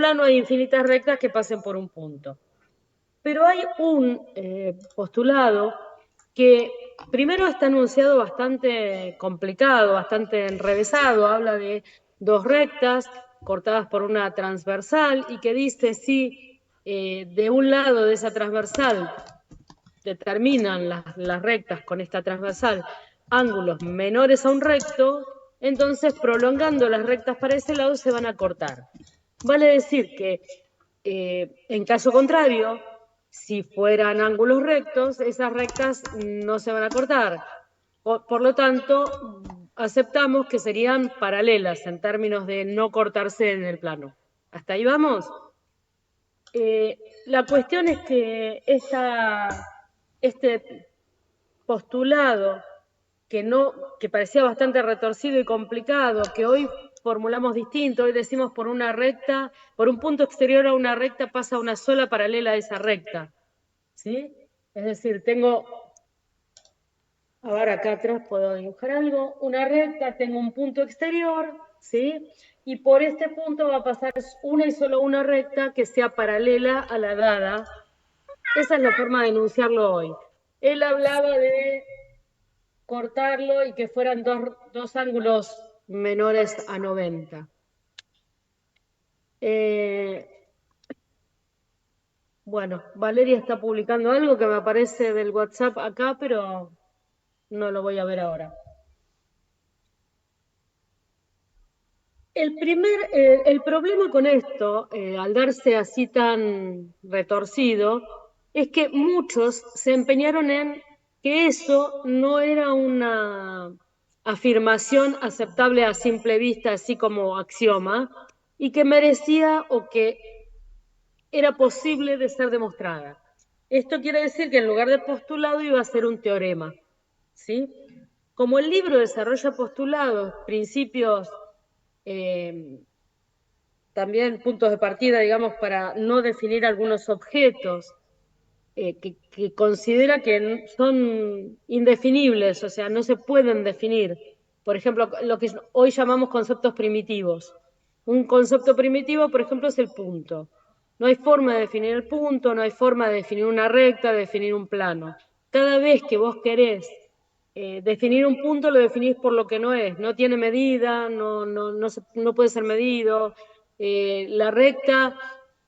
plano hay infinitas rectas que pasen por un punto. Pero hay un postulado que primero está enunciado bastante complicado, bastante enrevesado, habla de dos rectas cortadas por una transversal y que dice si de un lado de esa transversal determinan las rectas con esta transversal ángulos menores a un recto, entonces prolongando las rectas para ese lado se van a cortar. Vale decir que en caso contrario, si fueran ángulos rectos, esas rectas no se van a cortar. Por lo tanto, aceptamos que serían paralelas en términos de no cortarse en el plano. ¿Hasta ahí vamos? La cuestión es que este postulado que parecía bastante retorcido y complicado, que hoy formulamos distinto, hoy decimos por una recta, por un punto exterior a una recta pasa una sola paralela a esa recta, ¿sí? Es decir, tengo, a ver, acá atrás puedo dibujar algo, una recta, tengo un punto exterior, ¿sí? Y por este punto va a pasar una y solo una recta que sea paralela a la dada. Esa es la forma de enunciarlo hoy. Él hablaba de cortarlo y que fueran dos ángulos menores a 90. Bueno, Valeria está publicando algo que me aparece del WhatsApp acá, pero no lo voy a ver ahora. El problema con esto, al darse así tan retorcido, es que muchos se empeñaron en que eso no era una afirmación aceptable a simple vista, así como axioma, y que merecía o que era posible de ser demostrada. Esto quiere decir que en lugar de postulado iba a ser un teorema, ¿sí? Como el libro desarrolla postulados, principios también puntos de partida, digamos, para no definir algunos objetos que considera que son indefinibles, o sea, no se pueden definir. Por ejemplo, lo que hoy llamamos conceptos primitivos. Un concepto primitivo, por ejemplo, es el punto. No hay forma de definir el punto, no hay forma de definir una recta, de definir un plano. Cada vez que vos querés definir un punto, lo definís por lo que no es. No tiene medida, no puede ser medido. La recta,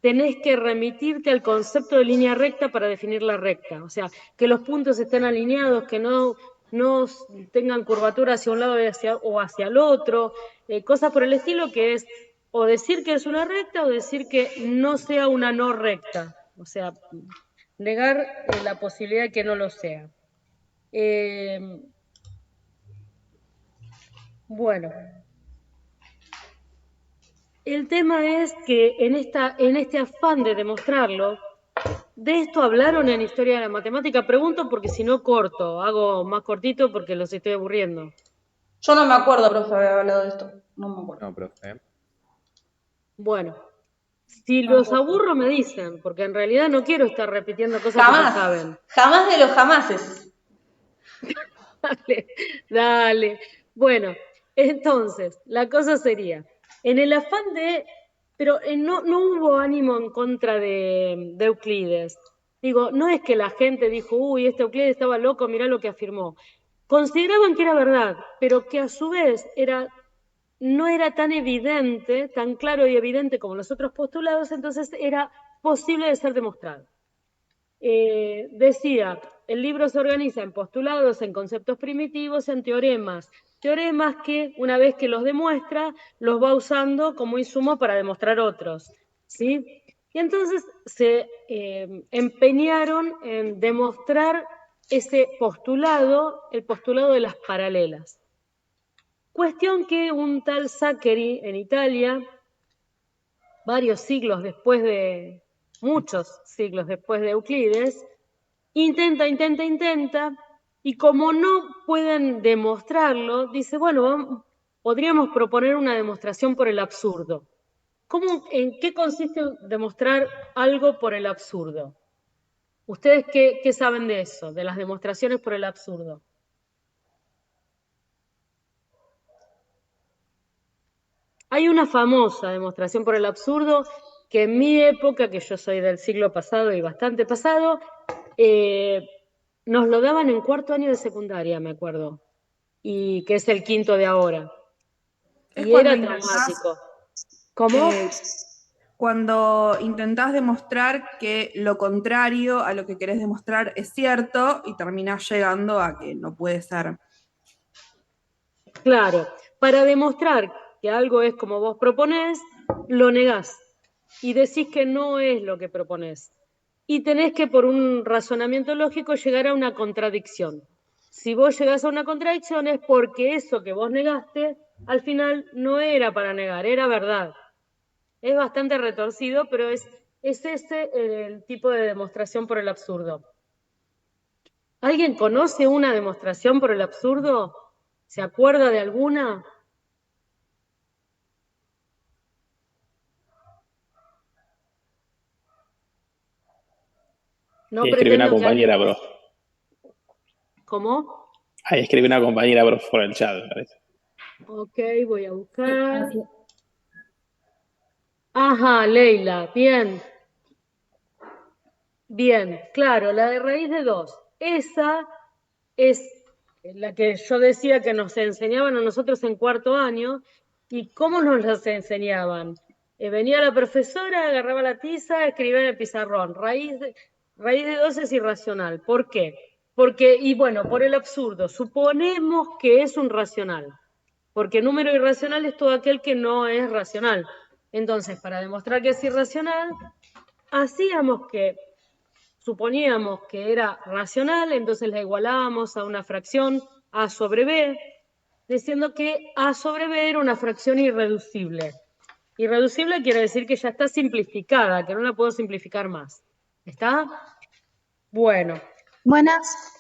tenés que remitirte al concepto de línea recta para definir la recta. O sea, que los puntos estén alineados, que no tengan curvatura hacia un lado o hacia el otro. Cosas por el estilo que es o decir que es una recta o decir que no sea una no recta. O sea, negar la posibilidad de que no lo sea. Bueno, el tema es que en este afán de demostrarlo, de esto hablaron en Historia de la Matemática. Pregunto porque si no corto, hago más cortito porque los estoy aburriendo. Yo no me acuerdo, profe, haber hablado de esto. No me acuerdo. No, profe. Bueno, si los Tampoco. aburro me dicen, porque en realidad no quiero estar repitiendo cosas que ya Jamás. saben. Jamás de los jamases. Dale, dale. Bueno, entonces, la cosa sería, en el afán de, pero no hubo ánimo en contra de Euclides. Digo, no es que la gente dijo, uy, este Euclides estaba loco, mirá lo que afirmó. Consideraban que era verdad, pero que a su vez no era tan evidente, tan claro y evidente como los otros postulados, entonces era posible de ser demostrado. Decía, el libro se organiza en postulados, en conceptos primitivos, en teoremas. Teoremas que, una vez que los demuestra, los va usando como insumo para demostrar otros. ¿Sí? Y entonces se empeñaron en demostrar ese postulado, el postulado de las paralelas. Cuestión que un tal Zachary en Italia, muchos siglos después de Euclides, intenta, y como no pueden demostrarlo, dice, bueno, podríamos proponer una demostración por el absurdo. ¿En qué consiste demostrar algo por el absurdo? ¿Ustedes qué saben de eso, de las demostraciones por el absurdo? Hay una famosa demostración por el absurdo que en mi época, que yo soy del siglo pasado y bastante pasado, nos lo daban en cuarto año de secundaria, me acuerdo, y que es el quinto de ahora. Es Y era traumático. ¿Cómo? Cuando intentás demostrar que lo contrario a lo que querés demostrar es cierto y terminás llegando a que no puede ser. Claro, para demostrar que algo es como vos proponés, lo negás y decís que no es lo que proponés. Y tenés que, por un razonamiento lógico, llegar a una contradicción. Si vos llegás a una contradicción es porque eso que vos negaste, al final no era para negar, era verdad. Es bastante retorcido, pero es ese el tipo de demostración por el absurdo. ¿Alguien conoce una demostración por el absurdo? ¿Se acuerda de alguna? No Ahí escribe una pretendo que alguien... compañera, bro. ¿Cómo? Ahí escribe una compañera, bro, por el chat, me parece. Ok, voy a buscar. Ajá, Leila, bien. Bien, claro, la de raíz de 2. Esa es la que yo decía que nos enseñaban a nosotros en cuarto año. ¿Y cómo nos las enseñaban? Venía la profesora, agarraba la tiza, escribía en el pizarrón. Raíz de 2 es irracional. ¿Por qué? Porque, y bueno, por el absurdo. Suponemos que es un racional. Porque número irracional es todo aquel que no es racional. Entonces, para demostrar que es irracional, hacíamos que suponíamos que era racional, entonces la igualábamos a una fracción a sobre b, diciendo que a sobre b era una fracción irreducible. Irreducible quiere decir que ya está simplificada, que no la puedo simplificar más. ¿Está? Bueno. Buenas.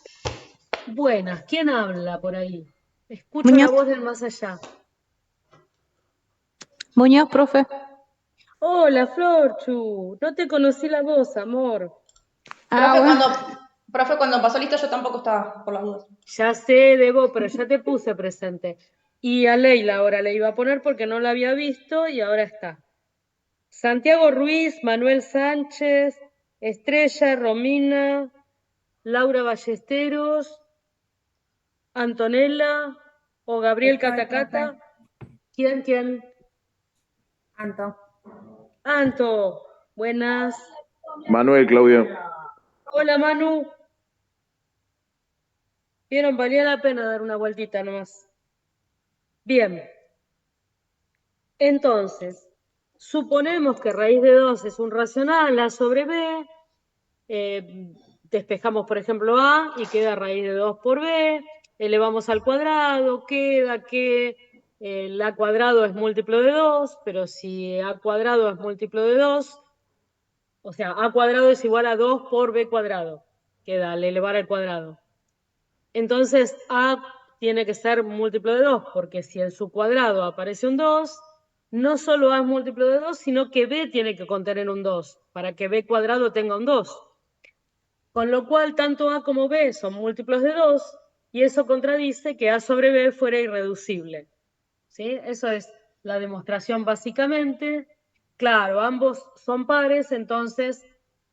Buenas. ¿Quién habla por ahí? Escucho la Muñoz. voz del más allá. Muñoz, profe. Hola, Florchu. No te conocí la voz, amor. Profe, cuando pasó lista yo tampoco estaba, por las dudas. Ya sé, Debo, pero ya te puse presente. Y a Leila ahora le iba a poner porque no la había visto y ahora está. Santiago Ruiz, Manuel Sánchez, Estrella, Romina, Laura Ballesteros, Antonella o Gabriel Catacata. ¿Quién? Anto. Anto, buenas. Manuel, Claudio. Hola, Manu. Vieron, valía la pena dar una vueltita nomás. Bien. Entonces, suponemos que raíz de 2 es un racional, A sobre B, despejamos, por ejemplo, A y queda raíz de 2 por B, elevamos al cuadrado, queda que el A cuadrado es múltiplo de 2, pero si A cuadrado es múltiplo de 2, o sea, A cuadrado es igual a 2 por B cuadrado, queda al elevar al cuadrado. Entonces, A tiene que ser múltiplo de 2, porque si en su cuadrado aparece un 2, no solo A es múltiplo de 2, sino que B tiene que contener un 2, para que B cuadrado tenga un 2. Con lo cual, tanto A como B son múltiplos de 2, y eso contradice que A sobre B fuera irreducible. ¿Sí? Eso es la demostración básicamente. Claro, ambos son pares, entonces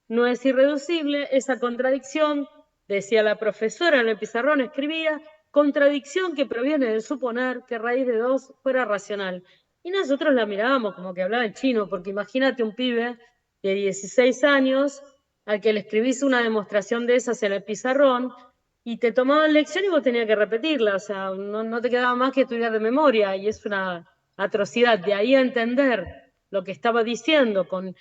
no es irreducible. Esa contradicción, decía la profesora en el pizarrón, escribía, contradicción que proviene de suponer que raíz de 2 fuera racional. Y nosotros la mirábamos como que hablaba en chino, porque imagínate un pibe de 16 años al que le escribís una demostración de esas en el pizarrón y te tomaban lección y vos tenías que repetirla, o sea, no te quedaba más que estudiar de memoria y es una atrocidad. De ahí a entender lo que estaba diciendo con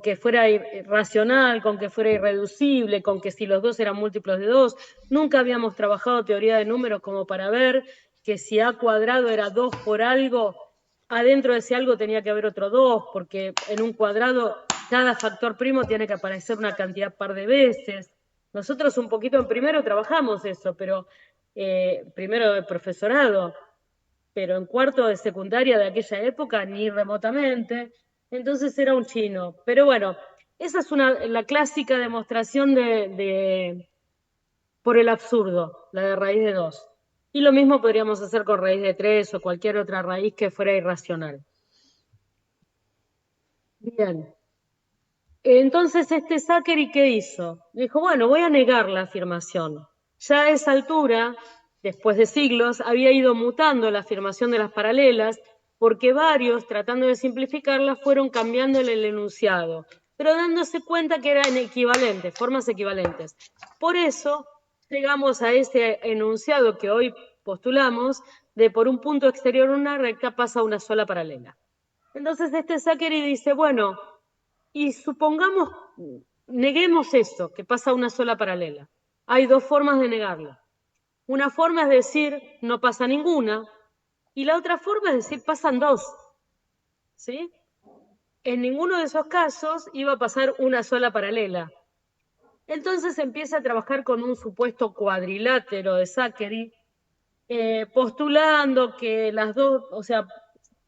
que fuera racional, con que fuera irreducible, con que si los dos eran múltiplos de 2. Nunca habíamos trabajado teoría de números como para ver que si A cuadrado era 2 por algo, adentro de ese algo tenía que haber otro 2, porque en un cuadrado cada factor primo tiene que aparecer una cantidad par de veces. Nosotros un poquito en primero trabajamos eso, pero primero de profesorado, pero en cuarto de secundaria de aquella época ni remotamente. Entonces era un chino. Pero bueno, esa es la clásica demostración por el absurdo, la de raíz de 2. Y lo mismo podríamos hacer con raíz de 3 o cualquier otra raíz que fuera irracional. Bien. Entonces Zachary, ¿qué hizo? Dijo, bueno, voy a negar la afirmación. Ya a esa altura, después de siglos, había ido mutando la afirmación de las paralelas, porque varios, tratando de simplificarla, fueron cambiándole el enunciado, pero dándose cuenta que eran equivalentes, formas equivalentes. Por eso llegamos a ese enunciado que hoy postulamos, de por un punto exterior una recta pasa una sola paralela. Entonces Zachary dice, bueno, y supongamos, neguemos esto, que pasa una sola paralela. Hay dos formas de negarlo. Una forma es decir, no pasa ninguna, y la otra forma es decir, pasan dos. ¿Sí? En ninguno de esos casos iba a pasar una sola paralela. Entonces empieza a trabajar con un supuesto cuadrilátero de Zachary, postulando que las dos, o sea,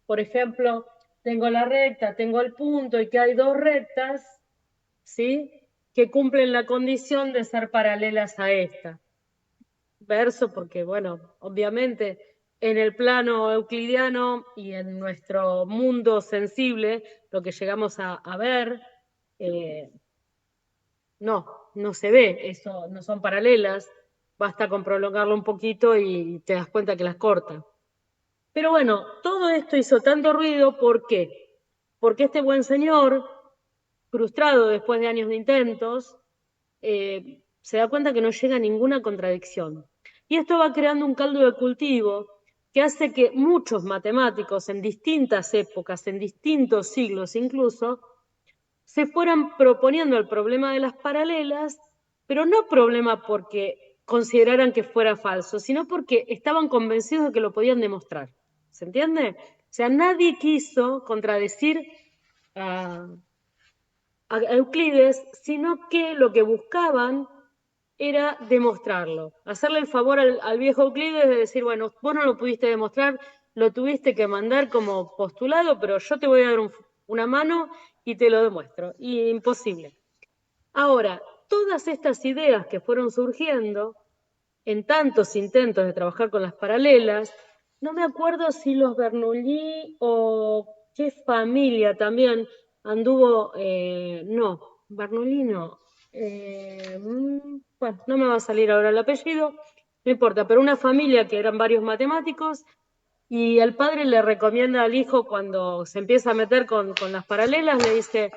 por ejemplo, tengo la recta, tengo el punto y que hay dos rectas, ¿sí? Que cumplen la condición de ser paralelas a esta. Verso, porque, bueno, obviamente en el plano euclidiano y en nuestro mundo sensible, lo que llegamos a ver, no se ve, eso no son paralelas, basta con prolongarlo un poquito y te das cuenta que las corta. Pero bueno, todo esto hizo tanto ruido, ¿por qué? Porque este buen señor, frustrado después de años de intentos, se da cuenta que no llega a ninguna contradicción. Y esto va creando un caldo de cultivo que hace que muchos matemáticos en distintas épocas, en distintos siglos incluso, se fueran proponiendo el problema de las paralelas, pero no problema porque consideraran que fuera falso, sino porque estaban convencidos de que lo podían demostrar. ¿Se entiende? O sea, nadie quiso contradecir a Euclides, sino que lo que buscaban era demostrarlo, hacerle el favor al viejo Euclides de decir, bueno, vos no lo pudiste demostrar, lo tuviste que mandar como postulado, pero yo te voy a dar una mano y te lo demuestro. Y imposible. Ahora, todas estas ideas que fueron surgiendo en tantos intentos de trabajar con las paralelas, no me acuerdo si los Bernoulli o qué familia también anduvo, no, Bernoulli no, bueno, no me va a salir ahora el apellido, no importa, pero una familia que eran varios matemáticos y el padre le recomienda al hijo cuando se empieza a meter con las paralelas, le dice,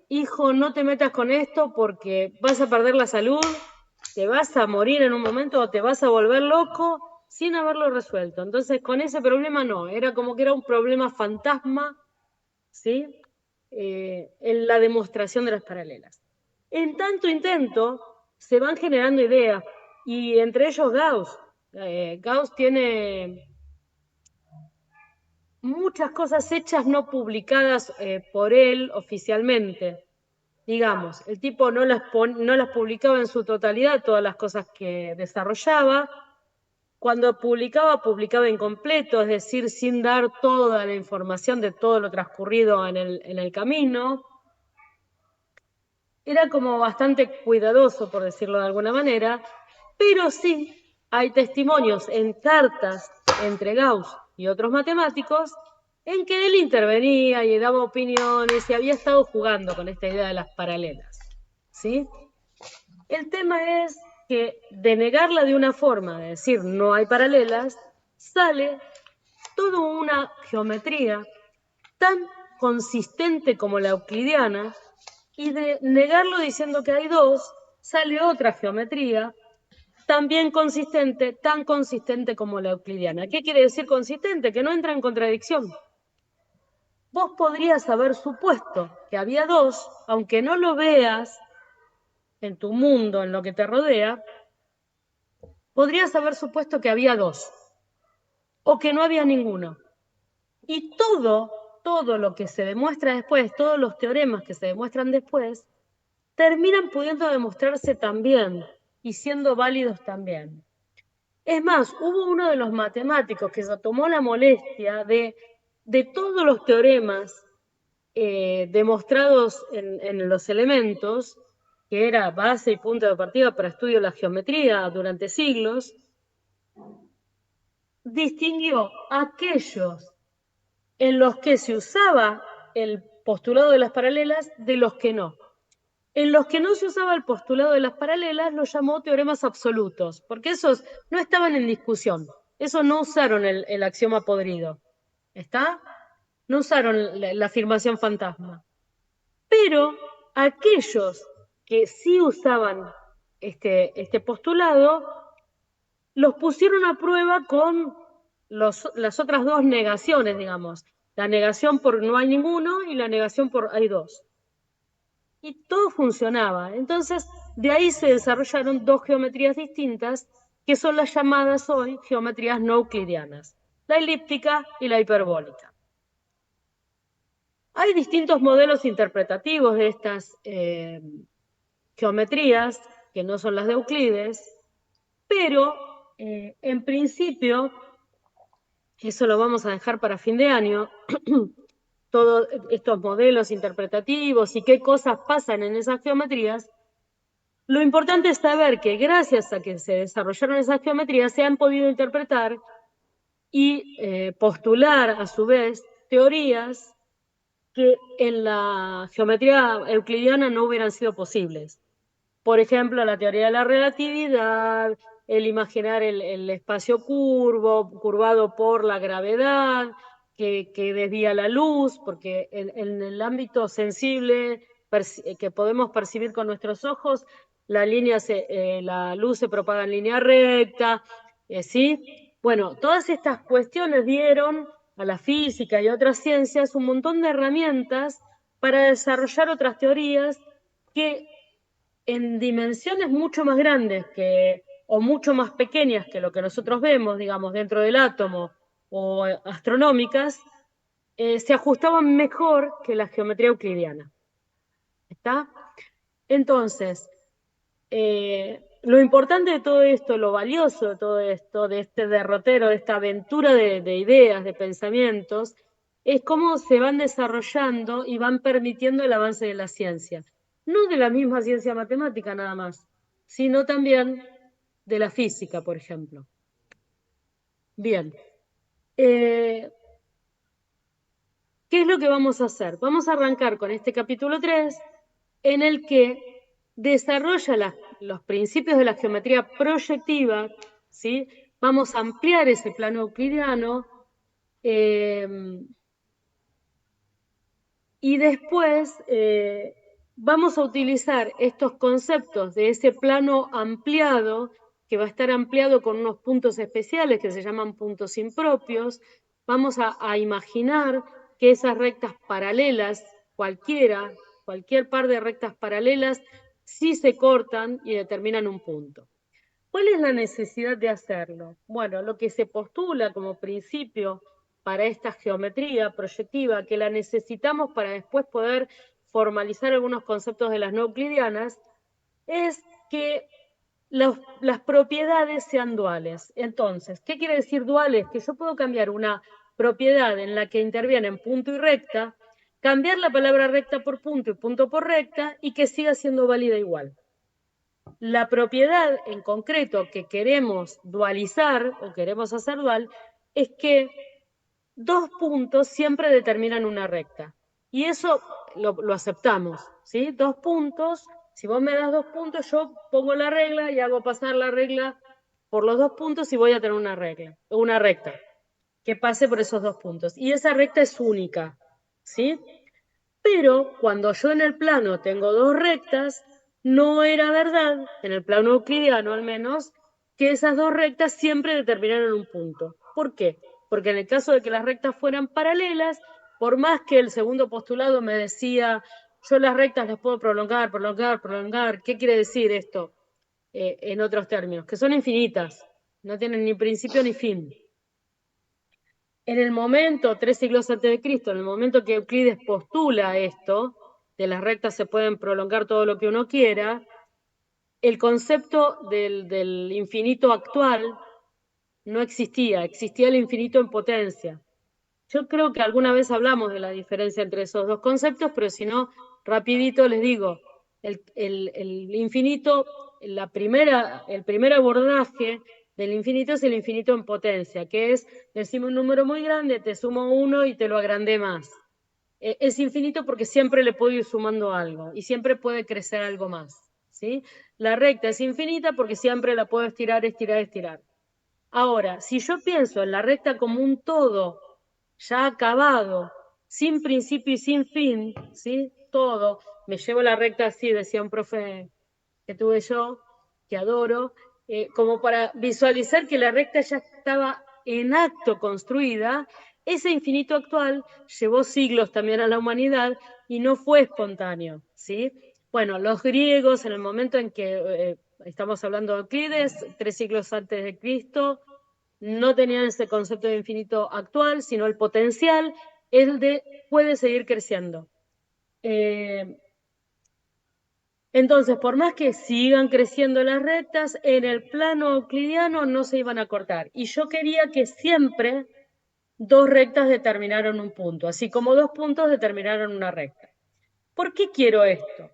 hijo, no te metas con esto porque vas a perder la salud, te vas a morir en un momento o te vas a volver loco sin haberlo resuelto. Entonces, con ese problema no, era como que era un problema fantasma, ¿sí? En la demostración de las paralelas. En tanto intento, se van generando ideas, y entre ellos Gauss. Gauss tiene muchas cosas hechas no publicadas por él oficialmente. Digamos, el tipo no las publicaba en su totalidad, todas las cosas que desarrollaba. Cuando publicaba incompleto, es decir, sin dar toda la información de todo lo transcurrido en el camino. Era como bastante cuidadoso, por decirlo de alguna manera, pero sí hay testimonios en cartas entre Gauss y otros matemáticos en que él intervenía y daba opiniones y había estado jugando con esta idea de las paralelas, ¿sí? El tema es que de negarla de una forma, de decir no hay paralelas, sale toda una geometría tan consistente como la euclidiana, y de negarlo diciendo que hay dos, sale otra geometría también consistente, tan consistente como la euclidiana. ¿Qué quiere decir consistente? Que no entra en contradicción. Vos podrías haber supuesto que había dos, aunque no lo veas en tu mundo, en lo que te rodea, podrías haber supuesto que había dos, o que no había ninguno. Y todo lo que se demuestra después, todos los teoremas que se demuestran después, terminan pudiendo demostrarse también y siendo válidos también. Es más, hubo uno de los matemáticos que se tomó la molestia de todos los teoremas demostrados en los elementos, que era base y punto de partida para estudio de la geometría durante siglos, distinguió aquellos en los que se usaba el postulado de las paralelas de los que no. En los que no se usaba el postulado de las paralelas los llamó teoremas absolutos, porque esos no estaban en discusión. Esos no usaron el axioma podrido. ¿Está? No usaron la afirmación fantasma. Pero aquellos que sí usaban este postulado, los pusieron a prueba con las otras dos negaciones, digamos. La negación por no hay ninguno y la negación por hay dos. Y todo funcionaba. Entonces, de ahí se desarrollaron dos geometrías distintas, que son las llamadas hoy geometrías no euclidianas, la elíptica y la hiperbólica. Hay distintos modelos interpretativos de estas geometrías, que no son las de Euclides, pero en principio, eso lo vamos a dejar para fin de año, todos estos modelos interpretativos y qué cosas pasan en esas geometrías. Lo importante es saber que gracias a que se desarrollaron esas geometrías se han podido interpretar y postular a su vez teorías que en la geometría euclidiana no hubieran sido posibles. Por ejemplo, la teoría de la relatividad, el imaginar el espacio curvado por la gravedad, que desvía la luz, porque en el ámbito sensible que podemos percibir con nuestros ojos, la luz se propaga en línea recta, ¿sí? Bueno, todas estas cuestiones dieron a la física y otras ciencias un montón de herramientas para desarrollar otras teorías que en dimensiones mucho más grandes o mucho más pequeñas que lo que nosotros vemos, digamos, dentro del átomo o astronómicas, se ajustaban mejor que la geometría euclidiana. ¿Está? Entonces, lo importante de todo esto, lo valioso de todo esto, de este derrotero, de esta aventura de ideas, de pensamientos, es cómo se van desarrollando y van permitiendo el avance de la ciencia. No de la misma ciencia matemática nada más, sino también de la física, por ejemplo. Bien. ¿Qué es lo que vamos a hacer? Vamos a arrancar con este capítulo 3, en el que desarrolla los principios de la geometría proyectiva, ¿sí? Vamos a ampliar ese plano euclidiano y después vamos a utilizar estos conceptos de ese plano ampliado, que va a estar ampliado con unos puntos especiales que se llaman puntos impropios. Vamos a imaginar que esas rectas paralelas, cualquier par de rectas paralelas, sí se cortan y determinan un punto. ¿Cuál es la necesidad de hacerlo? Bueno, lo que se postula como principio para esta geometría proyectiva, que la necesitamos para después poder formalizar algunos conceptos de las no euclidianas, es que las propiedades sean duales. Entonces, ¿qué quiere decir duales? Que yo puedo cambiar una propiedad en la que intervienen punto y recta, cambiar la palabra recta por punto y punto por recta y que siga siendo válida igual. La propiedad en concreto que queremos dualizar o queremos hacer dual es que dos puntos siempre determinan una recta. Y eso lo aceptamos, ¿sí? Dos puntos, si vos me das 2 puntos, yo pongo la regla y hago pasar la regla por los 2 puntos y voy a tener una recta que pase por esos 2 puntos. Y esa recta es única, ¿sí? Pero cuando yo en el plano tengo 2 rectas, no era verdad, en el plano euclidiano al menos, que esas 2 rectas siempre determinaran un punto. ¿Por qué? Porque en el caso de que las rectas fueran paralelas, por más que el segundo postulado me decía, yo las rectas las puedo prolongar. ¿Qué quiere decir esto? En otros términos, que son infinitas, no tienen ni principio ni fin. En el momento, 3 siglos antes de Cristo, en el momento que Euclides postula esto, de las rectas se pueden prolongar todo lo que uno quiera, el concepto del infinito actual no existía, existía el infinito en potencia. Yo creo que alguna vez hablamos de la diferencia entre esos dos conceptos, pero si no, rapidito les digo, el infinito, el primer abordaje del infinito es el infinito en potencia, que es, decimos un número muy grande, te sumo 1 y te lo agrandé más. es infinito porque siempre le puedo ir sumando algo y siempre puede crecer algo más, ¿sí? La recta es infinita porque siempre la puedo estirar, estirar, estirar. Ahora, si yo pienso en la recta como un todo ya acabado, sin principio y sin fin, ¿sí? Todo, me llevo la recta así, decía un profe que tuve yo, que adoro, como para visualizar que la recta ya estaba en acto construida. Ese infinito actual llevó siglos también a la humanidad y no fue espontáneo, ¿sí? Bueno, los griegos, en el momento en que estamos hablando de Euclides, 3 siglos antes de Cristo, no tenían ese concepto de infinito actual, sino el potencial, el de puede seguir creciendo. Entonces, por más que sigan creciendo las rectas, en el plano euclidiano no se iban a cortar. Y yo quería que siempre 2 rectas determinaran un punto, así como 2 puntos determinaran una recta. ¿Por qué quiero esto?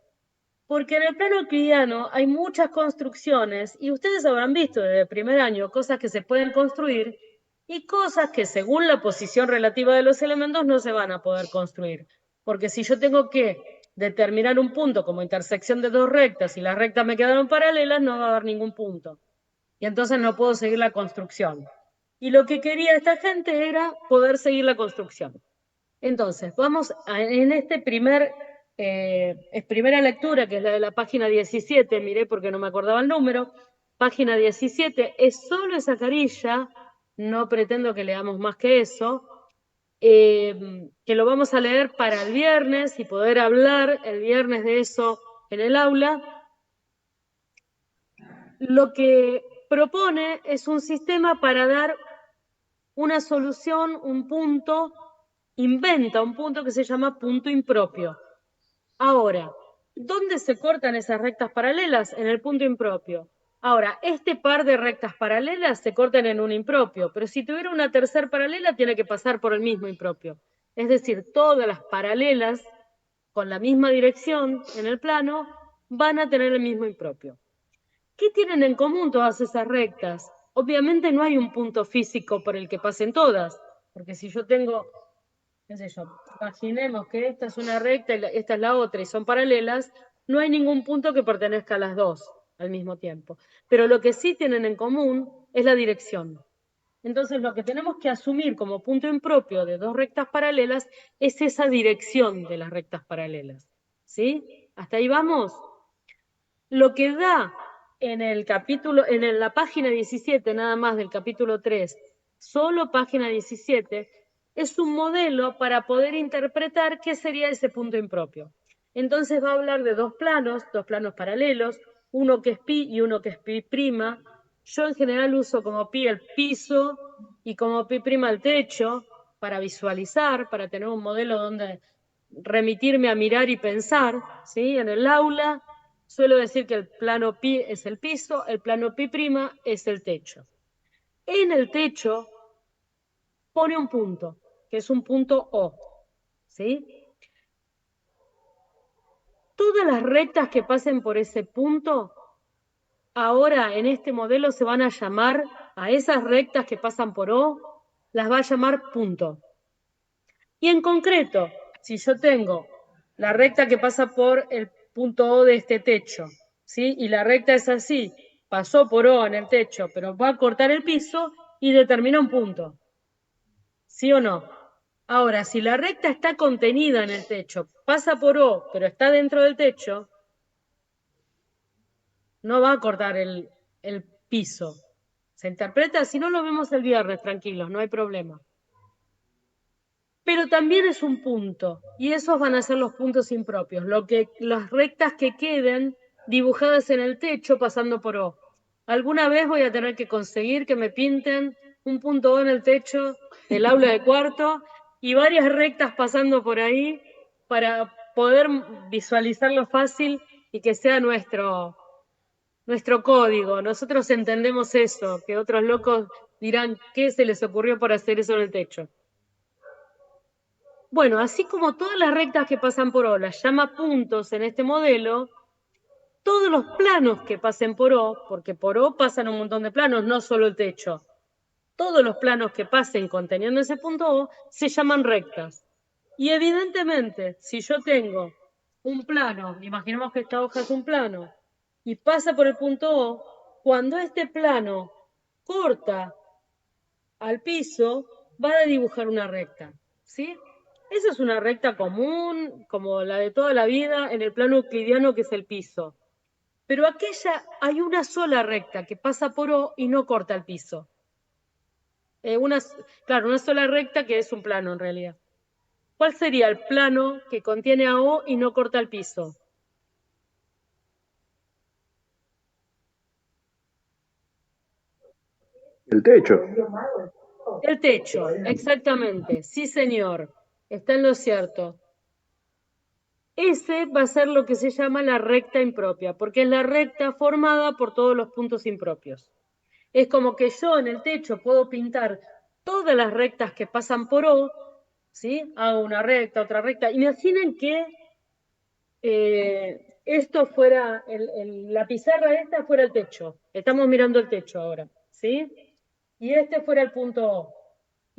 Porque en el plano euclidiano hay muchas construcciones, y ustedes habrán visto desde el primer año cosas que se pueden construir y cosas que según la posición relativa de los elementos no se van a poder construir. Porque si yo tengo que determinar un punto como intersección de 2 rectas y las rectas me quedaron paralelas, no va a haber ningún punto. Y entonces no puedo seguir la construcción. Y lo que quería esta gente era poder seguir la construcción. Entonces, vamos en este primera lectura, que es la de la página 17, miré porque no me acordaba el número, página 17, es solo esa carilla, no pretendo que leamos más que eso, que lo vamos a leer para el viernes y poder hablar el viernes de eso en el aula. Lo que propone es un sistema para dar una solución, un punto, inventa un punto que se llama punto impropio. Ahora, ¿dónde se cortan esas rectas paralelas? En el punto impropio. Ahora, este par de rectas paralelas se cortan en un impropio, pero si tuviera una tercera paralela tiene que pasar por el mismo impropio. Es decir, todas las paralelas con la misma dirección en el plano van a tener el mismo impropio. ¿Qué tienen en común todas esas rectas? Obviamente no hay un punto físico por el que pasen todas, porque si yo tengo, qué sé yo, imaginemos que esta es una recta y esta es la otra y son paralelas, no hay ningún punto que pertenezca a las dos al mismo tiempo. Pero lo que sí tienen en común es la dirección. Entonces lo que tenemos que asumir como punto impropio de 2 rectas paralelas es esa dirección de las rectas paralelas. ¿Sí? ¿Hasta ahí vamos? Lo que da en el capítulo, en la página 17 nada más del capítulo 3, solo página 17, es un modelo para poder interpretar qué sería ese punto impropio. Entonces va a hablar de 2 planos paralelos, uno que es pi y uno que es pi prima. Yo en general uso como pi el piso y como pi prima el techo para visualizar, para tener un modelo donde remitirme a mirar y pensar, ¿sí? En el aula suelo decir que el plano pi es el piso, el plano pi prima es el techo. En el techo pone un punto, que es un punto O, ¿sí? Todas las rectas que pasen por ese punto, ahora en este modelo se van a llamar, a esas rectas que pasan por O, las va a llamar punto. Y en concreto, si yo tengo la recta que pasa por el punto O de este techo, ¿sí? Y la recta es así, pasó por O en el techo, pero va a cortar el piso y determina un punto. ¿Sí o no? Ahora, si la recta está contenida en el techo, pasa por O, pero está dentro del techo, no va a cortar el piso. ¿Se interpreta? Si no, lo vemos el viernes, tranquilos, no hay problema. Pero también es un punto, y esos van a ser los puntos impropios, las rectas que queden dibujadas en el techo pasando por O. Alguna vez voy a tener que conseguir que me pinten un punto O en el techo del aula de cuarto y varias rectas pasando por ahí para poder visualizarlo fácil y que sea nuestro código. Nosotros entendemos eso, que otros locos dirán, ¿qué se les ocurrió para hacer eso en el techo? Bueno, así como todas las rectas que pasan por O las llama puntos en este modelo, todos los planos que pasen por O, porque por O pasan un montón de planos, no solo el techo, todos los planos que pasen conteniendo ese punto O se llaman rectas. Y evidentemente, si yo tengo un plano, imaginemos que esta hoja es un plano, y pasa por el punto O, cuando este plano corta al piso, va a dibujar una recta, ¿sí? Esa es una recta común, como la de toda la vida, en el plano euclidiano que es el piso. Pero aquella, hay una sola recta que pasa por O y no corta el piso. Claro, una sola recta que es un plano en realidad. ¿Cuál sería el plano que contiene a O y no corta el piso? El techo. El techo, exactamente. Sí, señor. Está en lo cierto. Ese va a ser lo que se llama la recta impropia, porque es la recta formada por todos los puntos impropios. Es como que yo en el techo puedo pintar todas las rectas que pasan por O, ¿sí? Hago una recta, otra recta. Imaginen que esto fuera, la pizarra esta fuera el techo. Estamos mirando el techo ahora, ¿sí? Y este fuera el punto O.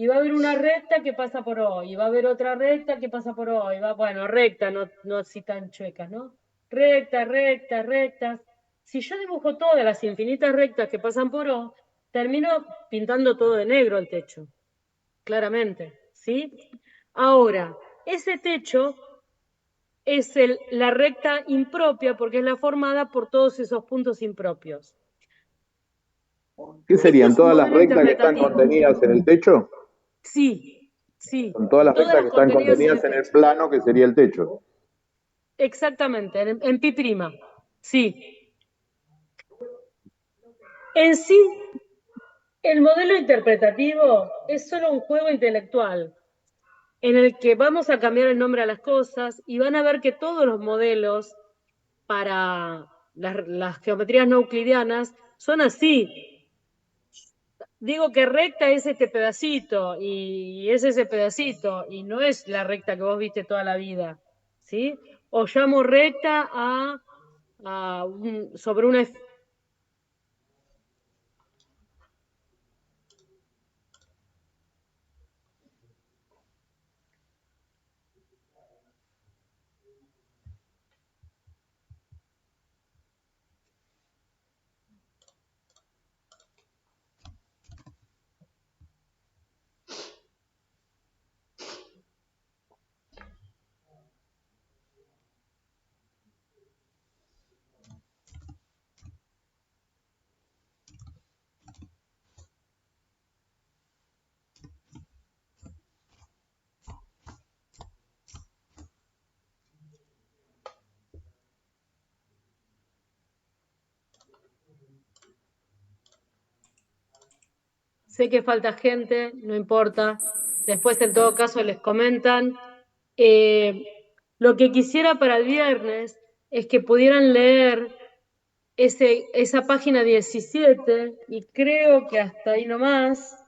Y va a haber una recta que pasa por O, y va a haber otra recta que pasa por O, y va, bueno, recta, no así tan chuecas, ¿no? Rectas, rectas, rectas. Si yo dibujo todas las infinitas rectas que pasan por O, termino pintando todo de negro el techo, claramente, ¿sí? Ahora, ese techo es la recta impropia porque es la formada por todos esos puntos impropios. ¿Qué Este serían es un todas las modelo rectas que están interpretativo. contenidas en el techo? Sí, sí. Son todas las Todas rectas las que están contenidas en contenidas el en el techo. plano que sería el techo. Exactamente, en pi prima. Sí. En sí, el modelo interpretativo es solo un juego intelectual en el que vamos a cambiar el nombre a las cosas y van a ver que todos los modelos para las geometrías no euclidianas son así. Digo que recta es este pedacito y es ese pedacito y no es la recta que vos viste toda la vida, ¿sí? O llamo recta sobre una. Sé que falta gente, no importa. Después, en todo caso, les comentan. Lo que quisiera para el viernes es que pudieran leer esa página 17 y creo que hasta ahí nomás,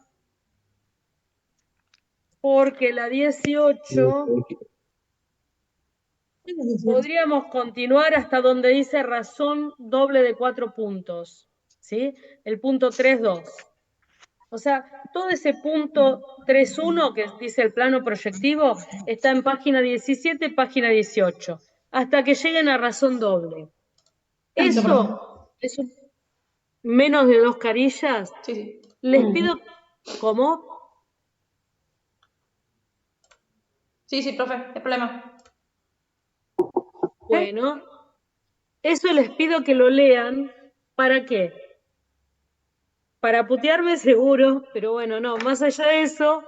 porque la 18 podríamos continuar hasta donde dice razón doble de 4 puntos, ¿sí? El punto 3.2. O sea, todo ese punto 3.1 que dice el plano proyectivo está en página 17, página 18, hasta que lleguen a razón doble. Eso es menos de 2 carillas. Sí, sí. Les pido, ¿cómo? Sí, sí, profe, no hay problema. Bueno, eso les pido que lo lean. ¿Para qué? Para putearme seguro, pero bueno, no, más allá de eso,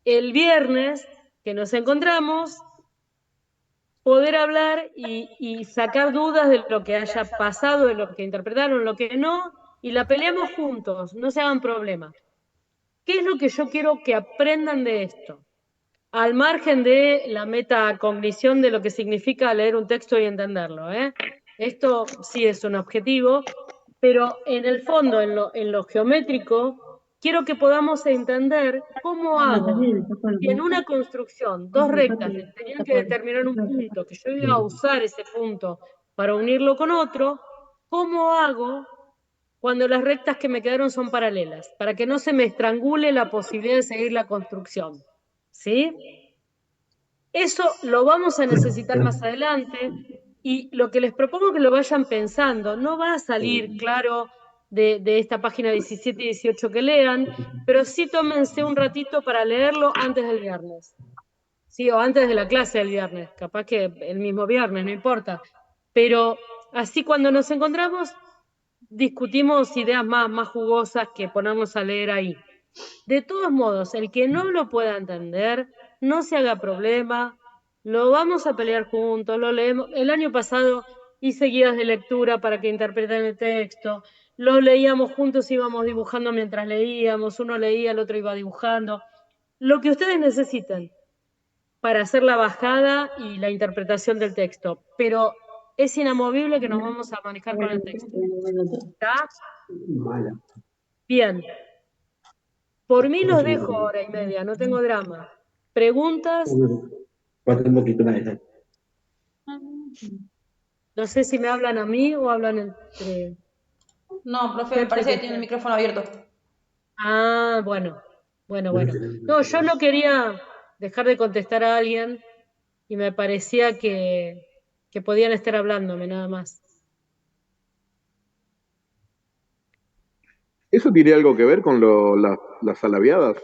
el viernes que nos encontramos, poder hablar y sacar dudas de lo que haya pasado, de lo que interpretaron, lo que no, y la peleamos juntos, no se hagan problema. ¿Qué es lo que yo quiero que aprendan de esto? Al margen de la metacognición de lo que significa leer un texto y entenderlo, ¿eh? Esto sí es un objetivo, pero en el fondo, en lo geométrico, quiero que podamos entender cómo hago si en una construcción dos rectas tenían que determinar un punto, que yo iba a usar ese punto para unirlo con otro, ¿cómo hago cuando las rectas que me quedaron son paralelas? Para que no se me estrangule la posibilidad de seguir la construcción. ¿Sí? Eso lo vamos a necesitar más adelante y lo que les propongo es que lo vayan pensando. No va a salir claro de esta página 17 y 18 que lean, pero sí tómense un ratito para leerlo antes del viernes. Sí, o antes de la clase del viernes, capaz que el mismo viernes, no importa. Pero así cuando nos encontramos, discutimos ideas más jugosas que ponernos a leer ahí. De todos modos, el que no lo pueda entender, no se haga problema, lo vamos a pelear juntos, lo leemos. El año pasado hice guías de lectura para que interpreten el texto, lo leíamos juntos, íbamos dibujando mientras leíamos, uno leía, el otro iba dibujando. Lo que ustedes necesiten para hacer la bajada y la interpretación del texto, pero es inamovible que nos vamos a manejar con el texto. ¿Está? Bien. Por mí los dejo 1 hora y media, no tengo drama. ¿Preguntas? No sé si me hablan a mí o hablan entre... No, profe, parece que tiene el micrófono abierto. Ah, bueno. No, yo no quería dejar de contestar a alguien y me parecía que podían estar hablándome nada más. ¿Eso tiene algo que ver con las alaviadas?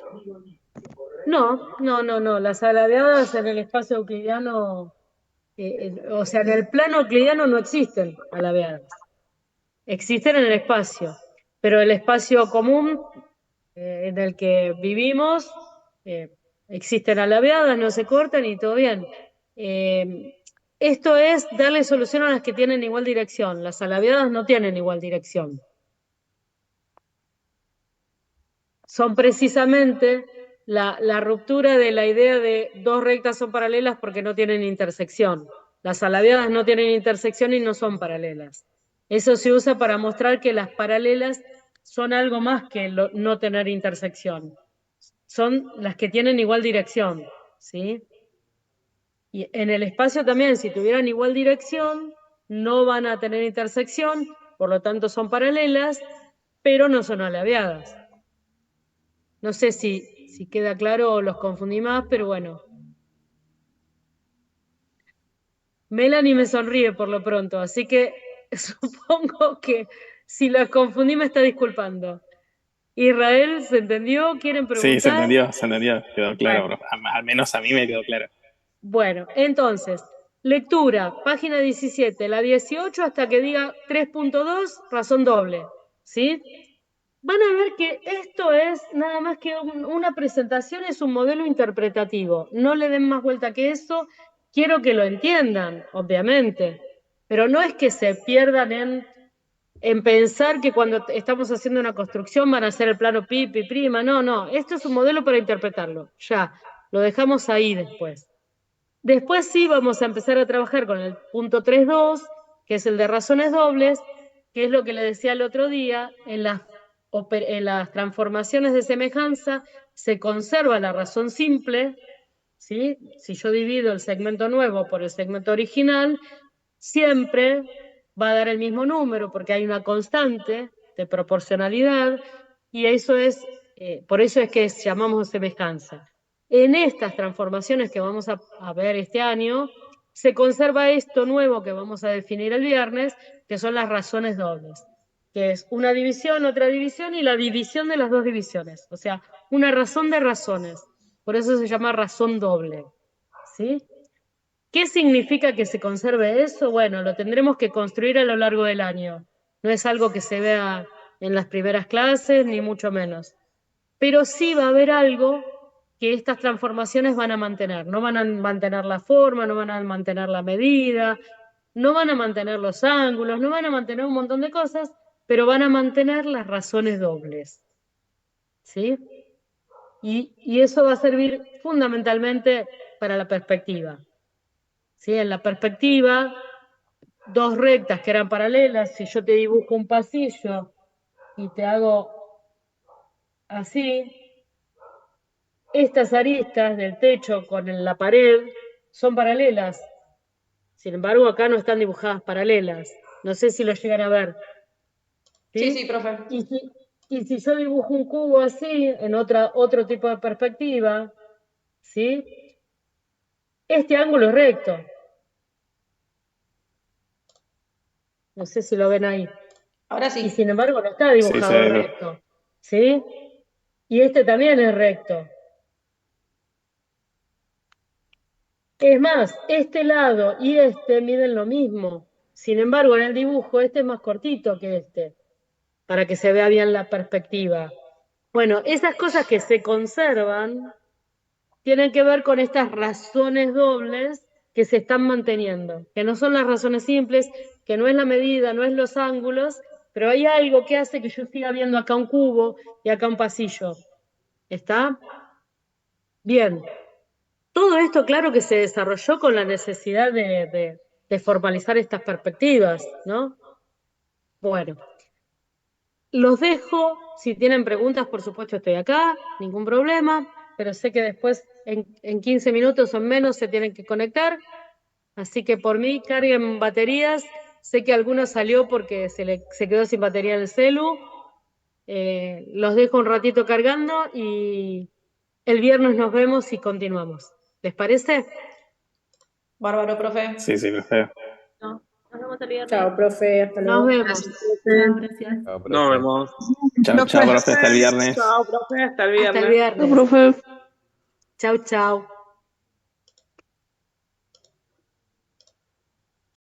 No. Las alabeadas en el espacio euclidiano, o sea, en el plano euclidiano no existen alabeadas. Existen en el espacio, pero el espacio común en el que vivimos existen alabeadas, no se cortan y todo bien. Esto es darle solución a las que tienen igual dirección. Las alabeadas no tienen igual dirección. Son precisamente la ruptura de la idea de dos rectas son paralelas porque no tienen intersección. Las alabeadas no tienen intersección y no son paralelas. Eso se usa para mostrar que las paralelas son algo más que no tener intersección. Son las que tienen igual dirección, ¿sí? Y en el espacio también, si tuvieran igual dirección, no van a tener intersección, por lo tanto son paralelas, pero no son alabeadas. No sé si queda claro o los confundí más, pero bueno. Melanie me sonríe por lo pronto, así que supongo que si los confundí me está disculpando. Israel, ¿se entendió? ¿Quieren Sí, preguntar? se entendió, quedó claro, Bueno, profe. Al menos a mí me quedó claro. bueno, entonces, lectura, página 17, la 18 hasta que diga 3.2, razón doble, ¿sí? Van a ver que esto es nada más que una presentación, es un modelo interpretativo. No le den más vuelta que eso. Quiero que lo entiendan, obviamente, pero no es que se pierdan en pensar que cuando estamos haciendo una construcción van a hacer el plano pi, pi, prima. No. Esto es un modelo para interpretarlo. Ya, lo dejamos ahí después. Después sí vamos a empezar a trabajar con el punto 3.2, que es el de razones dobles, que es lo que le decía el otro día, en las transformaciones de semejanza se conserva la razón simple, ¿sí? Si yo divido el segmento nuevo por el segmento original, siempre va a dar el mismo número porque hay una constante de proporcionalidad y eso es, por eso es que llamamos semejanza. En estas transformaciones que vamos a ver este año, se conserva esto nuevo que vamos a definir el viernes, que son las razones dobles, que es una división, otra división y la división de las dos divisiones, o sea, una razón de razones. Por eso se llama razón doble, ¿sí? ¿Qué significa que se conserve eso? Bueno, lo tendremos que construir a lo largo del año. No es algo que se vea en las primeras clases, ni mucho menos. Pero sí va a haber algo que estas transformaciones van a mantener. No van a mantener la forma, no van a mantener la medida, no van a mantener los ángulos, no van a mantener un montón de cosas, pero van a mantener las razones dobles. ¿Sí? Y eso va a servir fundamentalmente para la perspectiva. ¿Sí? En la perspectiva, dos rectas que eran paralelas, si yo te dibujo un pasillo y te hago así, estas aristas del techo con la pared son paralelas. Sin embargo, acá no están dibujadas paralelas. No sé si lo llegan a ver. Sí, profe. Y si yo dibujo un cubo así, en otro tipo de perspectiva, ¿sí? Este ángulo es recto. No sé si lo ven ahí. Ahora Y sí. sin embargo no está dibujado Sí, sí. recto. ¿Sí? Y este también es recto. Es más, este lado y este miden lo mismo. Sin embargo, en el dibujo este es más cortito que este, para que se vea bien la perspectiva. Bueno, esas cosas que se conservan tienen que ver con estas razones dobles que se están manteniendo, que no son las razones simples, que no es la medida, no es los ángulos, pero hay algo que hace que yo siga viendo acá un cubo y acá un pasillo. ¿Está? Bien. Todo esto, claro que se desarrolló con la necesidad de formalizar estas perspectivas, ¿no? Bueno, los dejo. Si tienen preguntas, por supuesto estoy acá, ningún problema, pero sé que después en 15 minutos o menos se tienen que conectar, así que por mí carguen baterías. Sé que alguno salió porque se quedó sin batería en el celu. Los dejo un ratito cargando y el viernes nos vemos y continuamos. ¿Les parece? Bárbaro, profe. Sí, profe. No, nos vemos el viernes. Chao, profe, hasta Nos luego. vemos. Chao, gracias. Chao, profe. Nos vemos. Chao, Profe. chao, profe, hasta el viernes. Chao, profe, hasta el Hasta el viernes. viernes. Profe. Chau, chau.